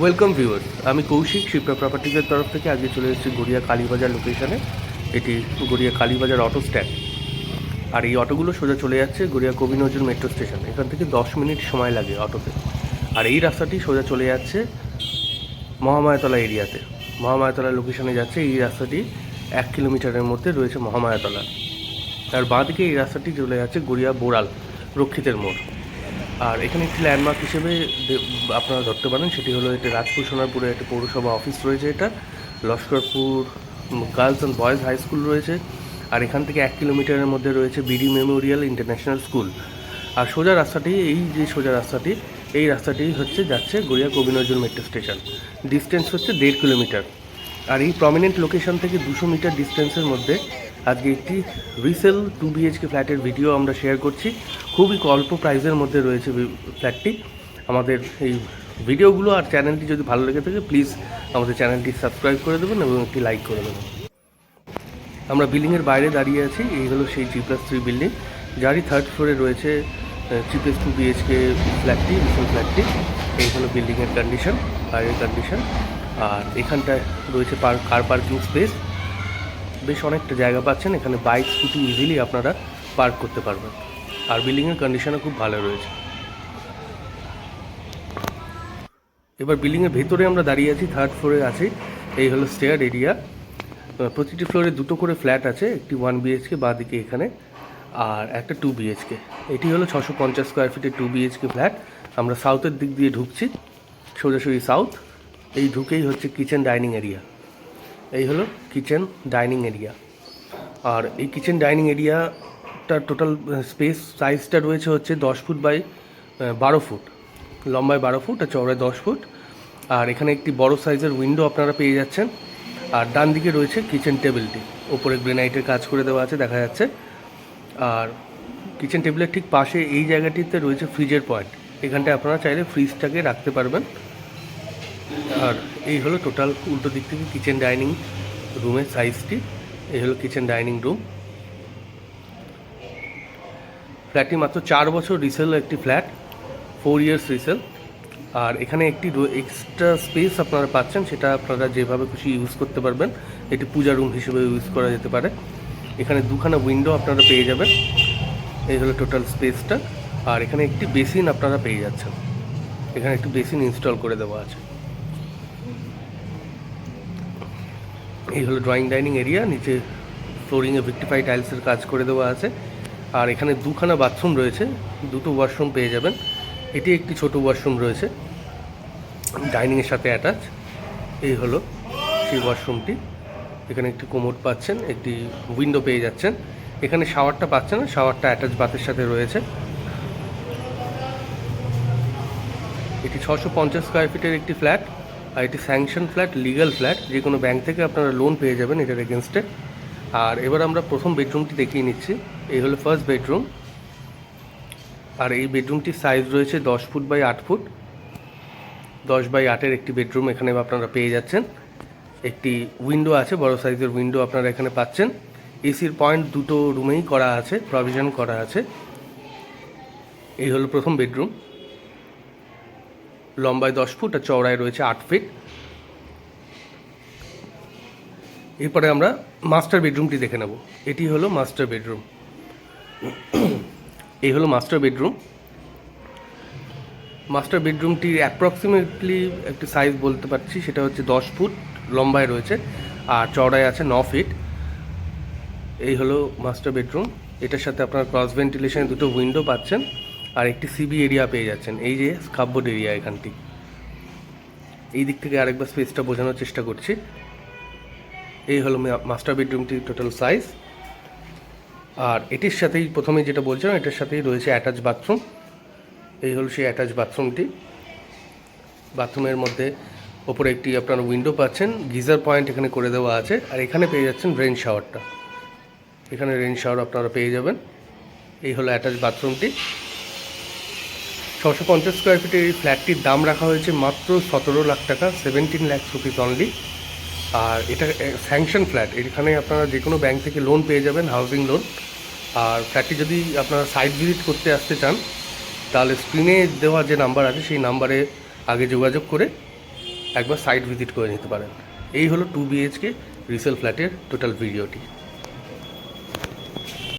Welcome viewers, আমি কৌশিক শিপ্রা প্রপার্টিজের তরফ থেকে আজকে চলে এসেছি গড়িয়া কালীবাজার লোকেশনে। এটি গড়িয়া কালীবাজার অটো স্ট্যান্ড। আর এই অটোগুলো সোজা চলে যাচ্ছে গড়িয়া কবি নজরুল মেট্রো স্টেশন। এখান থেকে 10 মিনিট সময় লাগে অটোতে। আর এই রাস্তাটি সোজা চলে যাচ্ছে মহামায়াতলা এরিয়াতে। মহামায়াতলা লোকেশনে যাচ্ছে এই রাস্তাটি। 1 কিলোমিটারের মধ্যে রয়েছে মহামায়াতলা। তার বাঁ দিকে এই রাস্তাটি চলে যাচ্ছে গড়িয়া বোড়াল রক্ষিতের মোড়। আর এখানে একটি ল্যান্ডমার্ক হিসেবে আপনারা ধরতে পারেন, সেটি হলো এটা রাজপুর সোনারপুরে একটা পৌরসভা অফিস রয়েছে, এটা Laskarpur girls and boys high school রয়েছে। আর এখান থেকে 1 কিলোমিটারের মধ্যে রয়েছে বিডি মেমোরিয়াল ইন্টারন্যাশনাল স্কুল। আর সোজা রাস্তাটি, এই যে সোজা রাস্তাটি, এই রাস্তাটি হচ্ছে যাচ্ছে গড়িয়া কবি নজরুল মেট্রো স্টেশন। ডিস্টেন্স হচ্ছে 1.5 কিলোমিটার। আর এই প্রমিনেন্ট লোকেশন থেকে 200 মিটার ডিস্টেন্সের মধ্যে আজকে একটি রিসেল 2 বিএইচকে ফ্ল্যাটের ভিডিও আমরা শেয়ার করছি। খুবই অল্প প্রাইসের মধ্যে রয়েছে ফ্ল্যাটটি। আমাদের এই ভিডিওগুলো আর চ্যানেলটি যদি ভালো লেগে থাকে, প্লিজ আমাদের চ্যানেলটি সাবস্ক্রাইব করে দেবেন এবং একটি লাইক করে দেবেন। আমরা বিল্ডিংয়ের বাইরে দাঁড়িয়ে আছি। এই হলো সেই G+3 বিল্ডিং, যারই 3rd ফ্লোরে রয়েছে 3+2 বিএইচকে ফ্ল্যাটটি, রিসেল ফ্ল্যাটটি। এই হলো বিল্ডিংয়ের কন্ডিশন, বাইরের কন্ডিশন। আর এখানটায় রয়েছে কার পার্কিং স্পেস। বেশ অনেকটা জায়গা পাচ্ছেন, এখানে বাইক স্কুটি ইজিলি আপনারা পার্ক করতে পারবেন। আর বিল্ডিংয়ের কন্ডিশনও খুব ভালো রয়েছে। এবার বিল্ডিংয়ের ভেতরে আমরা দাঁড়িয়ে আছি, 3rd ফ্লোরে আছি। এই হলো স্টেয়ার এরিয়া। প্রতিটি ফ্লোরে 2টো করে ফ্ল্যাট আছে, একটি 1 বিএইচকে বাঁ দিকে এখানে, আর একটা 2 বিএইচকে। এটি হলো 650 স্কোয়ার ফিটের 2 বিএইচকে ফ্ল্যাট। আমরা সাউথের দিক দিয়ে ঢুকছি, সোজাসুজি সাউথ। এই ঢুকেই হচ্ছে কিচেন ডাইনিং এরিয়া। এই হলো কিচেন ডাইনিং এরিয়া। আর এই কিচেন ডাইনিং এরিয়াটার টোটাল স্পেস সাইজটা রয়েছে হচ্ছে 10 ফুট বাই 12 ফুট, লম্বায় 12 ফুট আর চওড়ায় 10 ফুট। আর এখানে একটি বড় সাইজের উইন্ডো আপনারা পেয়ে যাচ্ছেন। আর ডান দিকে রয়েছে কিচেন টেবিলটি, ওপরে গ্রেনাইটের কাজ করে দেওয়া আছে, দেখা যাচ্ছে। আর কিচেন টেবিলের ঠিক পাশে এই জায়গাটিতে রয়েছে ফ্রিজের পয়েন্ট। এখানটায় আপনারা চাইলে ফ্রিজটাকে রাখতে পারবেন। আর এই হলো টোটাল উল্টো দিক থেকে কিচেন ডাইনিং রুমের সাইজটি। এই হলো কিচেন ডাইনিং রুম। ফ্ল্যাটটি মাত্র 4 বছর রিসেল একটি ফ্ল্যাট, 4 ইয়ার্স রিসেল। আর এখানে একটি এক্সট্রা স্পেস আপনারা পাচ্ছেন, সেটা আপনারা যেভাবে খুশি ইউজ করতে পারবেন। এটি পূজা রুম হিসেবে ইউজ করা যেতে পারে। এখানে 2খানা উইন্ডো আপনারা পেয়ে যাবেন। এই হলো টোটাল স্পেসটা। আর এখানে একটি বেসিন আপনারা পেয়ে যাচ্ছেন, এখানে একটি বেসিন ইনস্টল করে দেওয়া আছে। এই হলো ড্রয়িং ডাইনিং এরিয়া, নিচে ফ্লোরিংয়ে ভিক্টিফাই টাইলসের কাজ করে দেওয়া আছে। আর এখানে 2খানা বাথরুম রয়েছে, 2টো ওয়াশরুম পেয়ে যাবেন। এটি একটি ছোট ওয়াশরুম রয়েছে ডাইনিংয়ের সাথে অ্যাটাচ। এই হলো সেই ওয়াশরুমটি। এখানে একটি কোমোড পাচ্ছেন, একটি উইন্ডো পেয়ে যাচ্ছেন। এখানে শাওয়ারটা পাচ্ছেন না, শাওয়ারটা অ্যাটাচ বাথের সাথে রয়েছে। এটি 650 স্কোয়ার ফিটের একটি ফ্ল্যাট। আর এটি স্যাংশন ফ্ল্যাট, লিগ্যাল ফ্ল্যাট, যে কোনো ব্যাংক থেকে আপনারা লোন পেয়ে যাবেন এটার এগেনস্টে। আর এবার আমরা প্রথম বেডরুমটি দেখিয়ে নিচ্ছি। এই হলো ফার্স্ট বেডরুম। আর এই বেডরুমটির সাইজ রয়েছে 10 ফুট বাই 8 ফুট। 10 বাই 8-এর একটি বেডরুম এখানে আপনারা পেয়ে যাচ্ছেন। একটি উইন্ডো আছে, বড় সাইজের উইন্ডো আপনারা এখানে পাচ্ছেন। এসির পয়েন্ট 2টো রুমেই করা আছে, প্রভিশন করা আছে। এই হলো প্রথম বেডরুম, লম্বায় 10 ফুট আর চওড়ায় রয়েছে 8 ফিট। এরপরে আমরা মাস্টার বেডরুমটি দেখে নেব। এটি হলো মাস্টার বেডরুম। এই হলো মাস্টার বেডরুম। মাস্টার বেডরুমটির অ্যাপ্রক্সিমেটলি একটি সাইজ বলতে পারছি, সেটা হচ্ছে 10 ফুট লম্বায় রয়েছে আর চওড়ায় আছে 9 ফিট। এই হলো মাস্টার বেডরুম। এটার সাথে আপনার ক্রস ভেন্টিলেশনের 2টো উইন্ডো পাচ্ছেন আর একটি সিবি এরিয়া পেয়ে যাচ্ছেন। এই যে স্কাপবোর্ড এরিয়া, এখানটি এই দিক থেকে আরেকবার স্পেসটা বোঝানোর চেষ্টা করছি। এই হলো মাস্টার বেডরুমটির টোটাল সাইজ। আর এটির সাথেই প্রথমে যেটা বলছিলাম, এটার সাথেই রয়েছে অ্যাটাচ বাথরুম। এই হলো সেই অ্যাটাচ বাথরুমটি। বাথরুমের মধ্যে ওপরে একটি আপনারা উইন্ডো পাচ্ছেন, গিজার পয়েন্ট এখানে করে দেওয়া আছে। আর এখানে পেয়ে যাচ্ছেন রেন শাওয়ারটা, এখানে রেন শাওয়ার আপনারা পেয়ে যাবেন। এই হলো অ্যাটাচ বাথরুমটি। 650 স্কোয়ার ফিটের এই ফ্ল্যাটটির দাম রাখা হয়েছে মাত্র 17 লাখ টাকা, 17 লাখ রুপিস অনলি। আর এটা স্যাংশন ফ্ল্যাট, এখানে আপনারা যে কোনো ব্যাংক থেকে লোন পেয়ে যাবেন, হাউজিং লোন। আর ফ্ল্যাটটি যদি আপনারা সাইট ভিজিট করতে আসতে চান, তাহলে স্ক্রিনে দেওয়া যে নাম্বার আছে সেই নাম্বারে আগে যোগাযোগ করে একবার সাইট ভিজিট করে নিতে পারেন। এই হলো 2 BHK রিসেল ফ্ল্যাটের টোটাল ভিডিওটি।